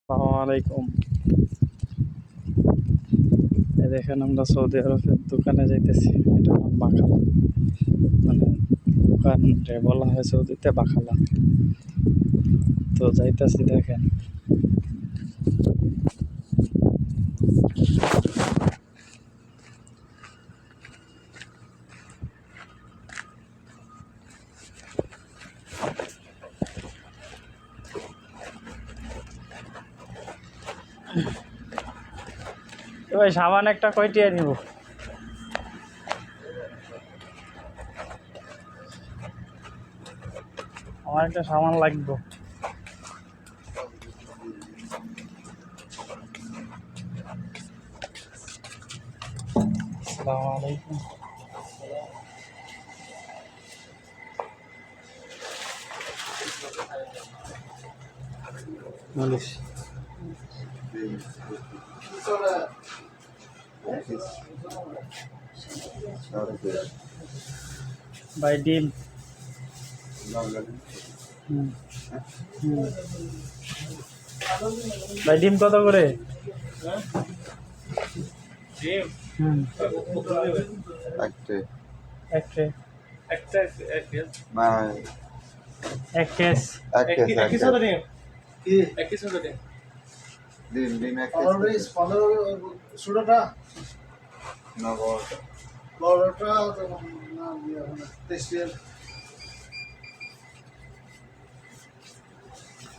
আসসালামু আলাইকুম। এই দেখেন আমরা সৌদি আরবের দোকানে যাইতেছি। এটার নাম বাখালা, মানে দোকান রে বলা হয় সৌদিতে বাখালা। তো যাইতেছি দেখেন। ভাই সাবান একটা কয়টিয়া নিব? আমার একটা সাবান লাগবে। আসসালামু আলাইকুম। মালিশ ভাই ডিম। ভাই ডিম কত করে? এক কেস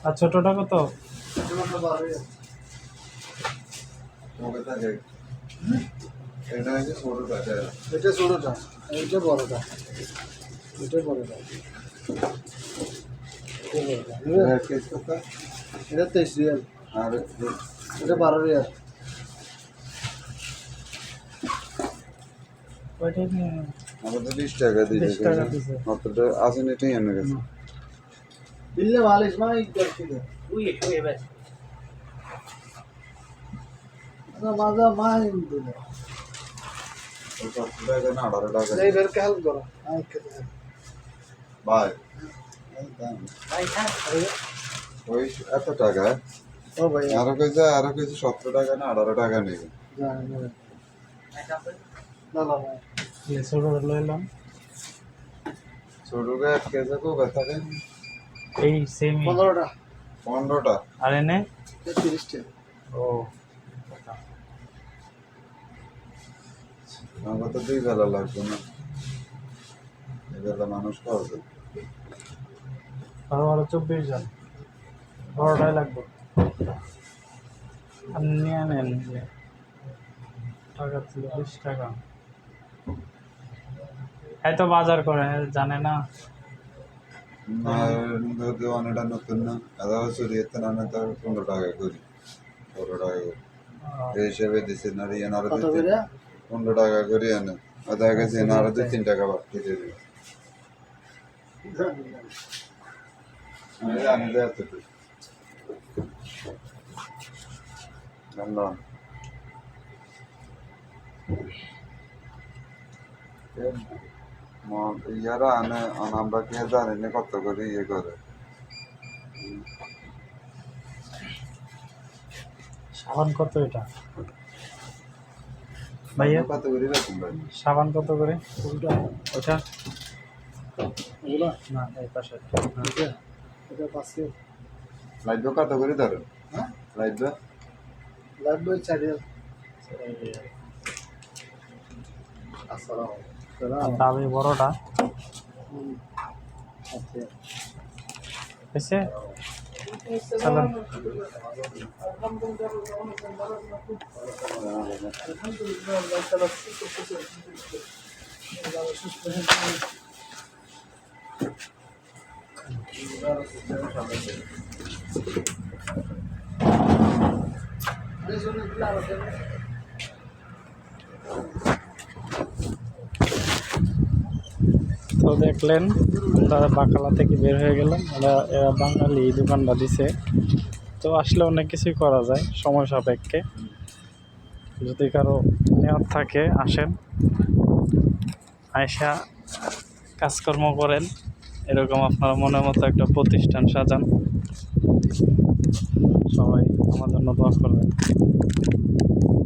আর ছোটটা কত? এটা ছোটটা, এইটা বড়টা, এটা বড়টা, এটা 23 রিয়াল, আর এটা 12 রিয়াল। ওইটাই নিয়ে আমাদের 20 টাকা 20 টাকা দিছে। মাত্রটা আসেন এটাই এনে গেছে बिल्ले मालिश में ही करती है ভাই ना मजा माइन दिले 17 টাকা না 18 টাকা नहीं फिर क्या हेल्प करो आई कहते हैं ভাই अरे ওই এত টাকা ओ भाई আরো কইছে 17 টাকা না 18 টাকা নেবে जाने दो ना ना ये ছোট লইলাম। ছোট গায়ে কেজে কো বেতাকে এই সেম 15টা 15টা আর এনে 30টা ও আমাকে তো 2 বেলা লাগবে না এবেলা মানুষ খাওয়াবে আরো 24 জন বড়টাই লাগবে। আপনি নিয়ে নেন টাকা ছিল 20 টাকা। এত বাজার করে জানে না। যদি অনেকটা নতুন না আদা চুরিয়েতে না তো 15 টাকা করি 15 টাকা করে এই হিসেবে দিছে না রিয়ান আরো কত করে 15 টাকা করে আনে আদা গেছে না আরো 2-3 টাকা বাড়তি দিয়ে দিবে আমি জানি যে এতটুকু জানলাম ইয়ারা আনে আমরা কে জানি না কত করে ইয়ে করে সাবান কত এটা ভাইয়া? কত করে রাখুন ভাই সাবান কত করে কোনটা ওটা? ওগুলা না এই পাশে এটা এটা পাশে লাইট কত করে ধরেন হ্যাঁ লাইট লাগবে 4 রিয়াল আসসালামু আর দামি বড়টা আচ্ছা এসে চলেন। তো দেখলেন আমরা বাকালা থেকে বের হয়ে গেলাম। এরা বাঙালি এই দোকানটা দিছে। তো আসলে অনেক কিছুই করা যায় সময় সাপেক্ষে। যদি কারো নেওয়ার থাকে আসেন, আয়সা কাজকর্ম করেন, এরকম আপনার মনের মতো একটা প্রতিষ্ঠান সাজান। সবাই আমার জন্য দোয়া করবেন।